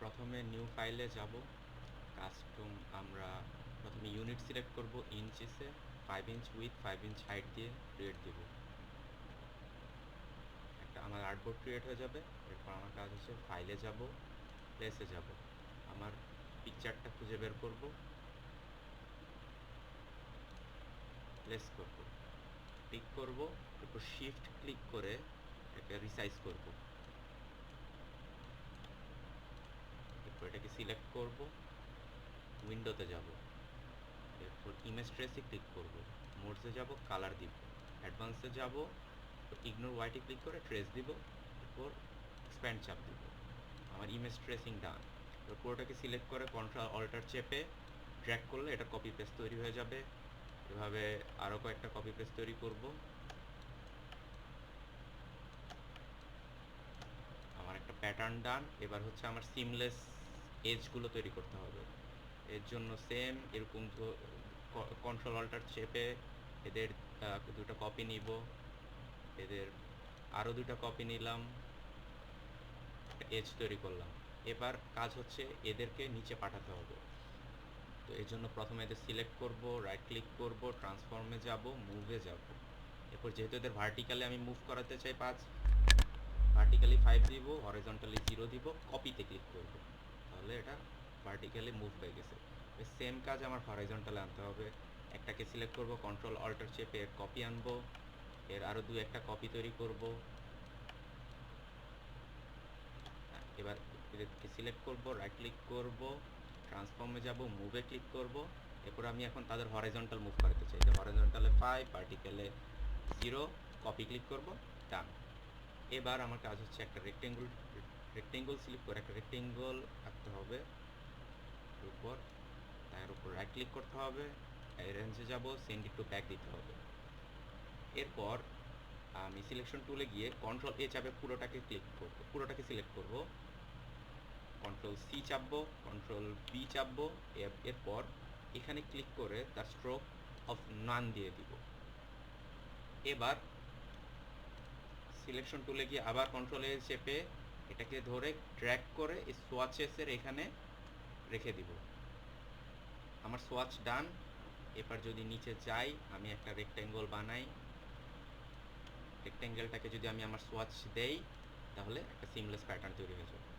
প্রথমে নিউ ফাইলে যাব, কাস্টম আমরা প্রথমে ইউনিট সিলেক্ট করব, ইঞ্চিসে 5 ইঞ্চ উইথ 5 ইঞ্চ হাইট দিয়ে ক্রিয়েট দিব। একটা আমার আর্টবোর্ড ক্রিয়েট হয়ে যাবে। এরপর আমার কাজ হচ্ছে ফাইলে যাব, প্লেসে যাব, আমার পিকচারটা খুঁজে বের করব, প্লেস করব, ক্লিক করব, এরপর শিফট ক্লিক করে এটা রিসাইজ করব। এরপর এটাকে সিলেক্ট করব, উইন্ডোতে যাব, এরপর ইমেজ ট্রেসে ক্লিক করব, মোডসে যাব, কালার দিব, অ্যাডভান্সে যাব, ইগনোর ওয়াইটে ক্লিক করে ট্রেস দিব, এরপর এক্সপ্যান্ড চাপ দিব। আমার ইমেজ ট্রেসিং ডান। এবার পুরোটাকে সিলেক্ট করে কন্ট্রোল অল্টার চেপে ড্র্যাগ করলে এটা কপি পেস্ট তৈরি হয়ে যাবে। এভাবে আরও কয়েকটা কপি পেস্ট তৈরি করব। আমার একটা প্যাটার্ন ডান। এবার হচ্ছে আমার সিমলেস এজগুলো তৈরি করতে হবে। এর জন্য সেম এরকম কন্ট্রোল অল্টার চেপে এদের দুটো কপি নিব, এদের আরও দুটো কপি নিলাম, এজ তৈরি করলাম। এবার কাজ হচ্ছে এদেরকে নিচে পাঠাতে হবে। তো এই জন্য প্রথমে এদের সিলেক্ট করব, রাইট ক্লিক করব, ট্রান্সফর্মে যাব, মুভে যাব। এরপর যেহেতু এদের ভার্টিক্যালি আমি মুভ করাতে চাই 5, ভার্টিক্যালি 5 দিব, হরিজন্টালি 0 দিব, কপিতে ক্লিক করব, তাহলে এটা ভার্টিক্যালি মুভ হয়ে গেছে। সেম কাজ আমার হরিজন্টালে আনতে হবে। একটাকে সিলেক্ট করব, কন্ট্রোল অল্টার চেপে এর কপি আনবো, এর আরও একটা কপি তৈরি করব। এবার এদেরকে সিলেক্ট করব, রাইট ক্লিক করব, ট্রান্সফর্মে যাব, মুভে ক্লিক করব। এরপর আমি এখন তাদের হরিজন্টাল মুভ করাতে চাই, যে হরিজন্টালে 5, ভার্টিক্যালে 0, কপি ক্লিক করব, ডান। এবার আমার কাজ হচ্ছে একটা রেক্টেঙ্গল সিলেক্ট করে একটা রেক্টেঙ্গল আঁকতে হবে উপর, তার উপর রাইট ক্লিক করতে হবে, রেঞ্জে যাব, সেন্ড ইট টু ব্যাক দিতে হবে। এরপর আমি সিলেকশন টুলে গিয়ে কন্ট্রোল এ চাপে পুরোটাকে ক্লিক করব, পুরোটাকে সিলেক্ট করব, কন্ট্রোল সি চাপবো, কন্ট্রোল বি চাপবো, এরপর এখানে ক্লিক করে তার স্ট্রোক অফ নান দিয়ে দিব। এবার সিলেকশন টুলে গিয়ে আবার কন্ট্রোল এ চেপে এটাকে ধরে ড্র্যাগ করে এই সোয়াচেসের এখানে রেখে দিব। আমার সোয়াচ ডান। এবার যদি নিচে যাই, আমি একটা রেক্ট্যাঙ্গল বানাই, রেক্ট্যাঙ্গেলটাকে যদি আমি আমার সোয়াচ দেই, তাহলে একটা সিমলেস প্যাটার্ন তৈরি হয়ে যাবে।